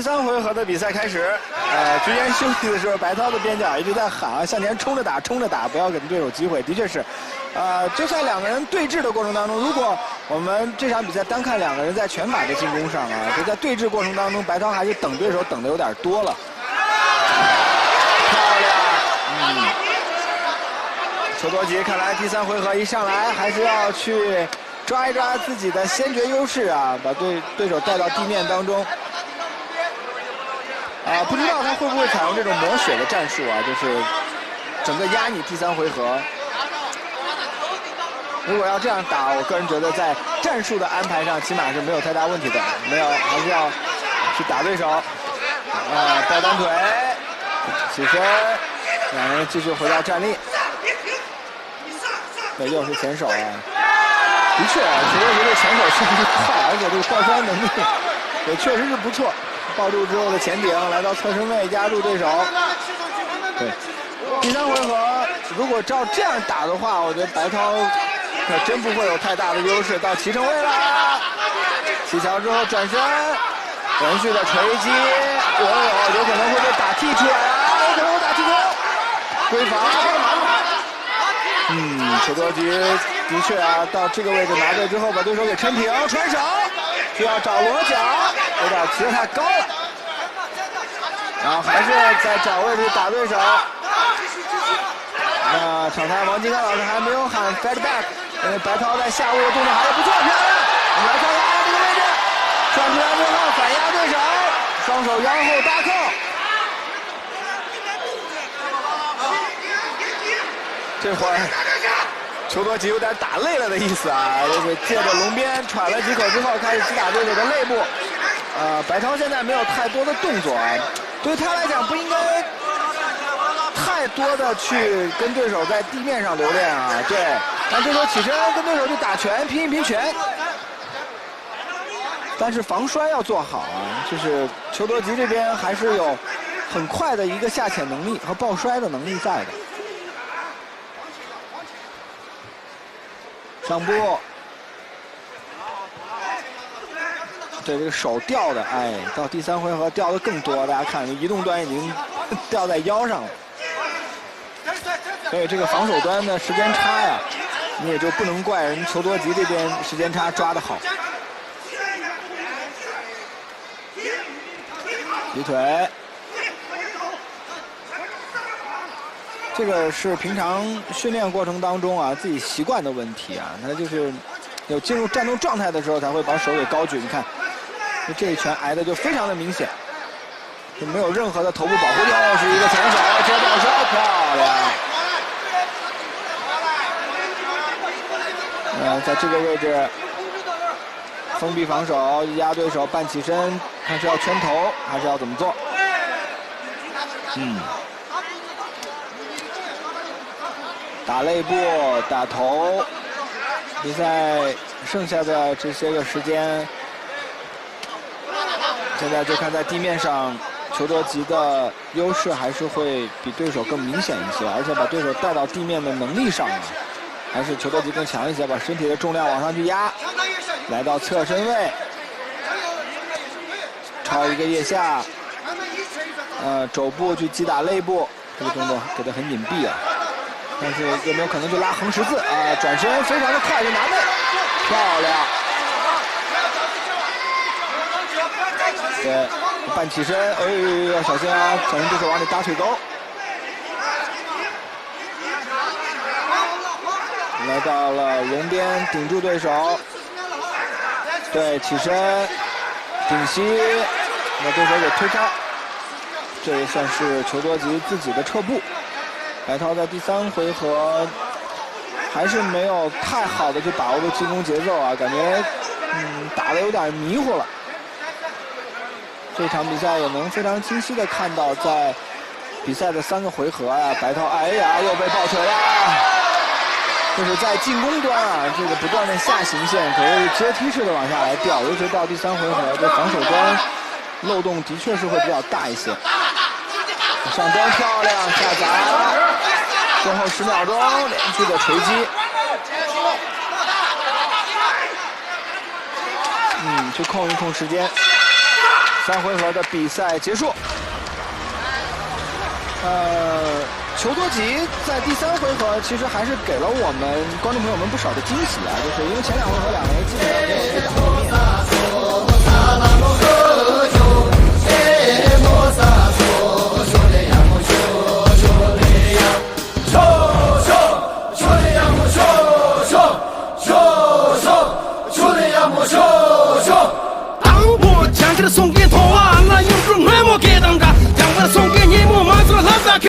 3回合的比赛开始，之前休息的时候，白涛的边角一直在喊啊，向前冲着打，冲着打，不要给对手机会。的确是，就在两个人对峙的过程当中，如果我们这场比赛单看两个人在拳法的进攻上啊，就在对峙过程当中，白涛还是等对手等的有点多了。漂亮，裘多吉看来第3回合一上来还是要去抓一抓自己的先决优势啊，把对手带到地面当中。不知道他会不会采用这种磨血的战术啊，就是整个压你第3回合。如果要这样打，我个人觉得在战术的安排上起码是没有太大问题的。没有，还是要去打对手。抱单腿，起身，两人继续回到站立。对，又是前手啊。的确啊，裘多吉的前手确实是快，而且这个抱摔能力也确实是不错。抱住之后的前顶，来到侧身位压住对手。对，第3回合如果照这样打的话，我觉得白涛可真不会有太大的优势。到齐成位了，起桥之后转身，连续的锤击，有可能会被打踢出来啊，有可能会打踢球，归防。裘多吉的确啊，到这个位置拿对之后，把对手给抻平，传手，需要找裸脚，有点提得太高了，然后还是在找位置打对手。场裁王金刚老师还没有喊 fight back， 因为白涛在下位的动作还是不错，漂亮。我们来看看这个位置，转出来之后反压对手，双手腰后搭扣。这会儿裘多吉有点打累了的意思啊，就是借着龙边喘了几口之后，开始击打对手的肋部。白涛现在没有太多的动作啊，对他来讲不应该太多的去跟对手在地面上留恋啊。对，让对手起身跟对手去打拳，拼一拼拳。但是防摔要做好啊，就是裘多吉这边还是有很快的一个下潜能力和抱摔的能力在的。上步，对这个手掉的，到第3回合掉的更多，大家看移动端已经掉在腰上了，所以这个防守端的时间差呀，你也就不能怪人裘多吉这边时间差抓得好。举腿，这个是平常训练过程当中啊自己习惯的问题啊，他就是有进入战斗状态的时候才会把手给高举。你看，这一拳挨的就非常的明显，就没有任何的头部保护。又是一个前手接抱摔，漂亮。在这个位置封闭防守，压对手半起身，看是要圈头还是要怎么做？打肋部，打头。比赛剩下的这些个时间，现在就看在地面上，裘多吉的优势还是会比对手更明显一些，而且把对手带到地面的能力上啊，还是裘多吉更强一些，把身体的重量往上去压，来到侧身位，抄一个腋下，肘部去击打肋部，这个动作给得很隐蔽啊。但是有没有可能就拉横十字啊？转身非常的快就拿背，漂亮。对，半起身，要小心啊，小心对手往里搭腿勾。来到了龙边，顶住对手。对，起身，顶膝，把对手给推开。这也算是裘多吉自己的撤步。白涛在第3回合还是没有太好的去把握住进攻节奏啊，感觉打得有点迷糊了。这场比赛也能非常清晰的看到，在比赛的3个回合啊，白涛又被抱腿了，就是在进攻端啊，这个不断的下行线可谓是阶梯式的往下来掉，尤其到第3回合，这防守端漏洞的确是会比较大一些。上端漂亮，下砸，最后10秒钟连续的锤击，去控一控时间。3回合的比赛结束。裘多吉在第3回合其实还是给了我们观众朋友们不少的惊喜啊，就是因为前2回合2人基本上没有被打过面。当不抢起来送给头啊，那有种俺没给当家，将我送给你们，满足老子。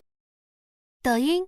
抖音。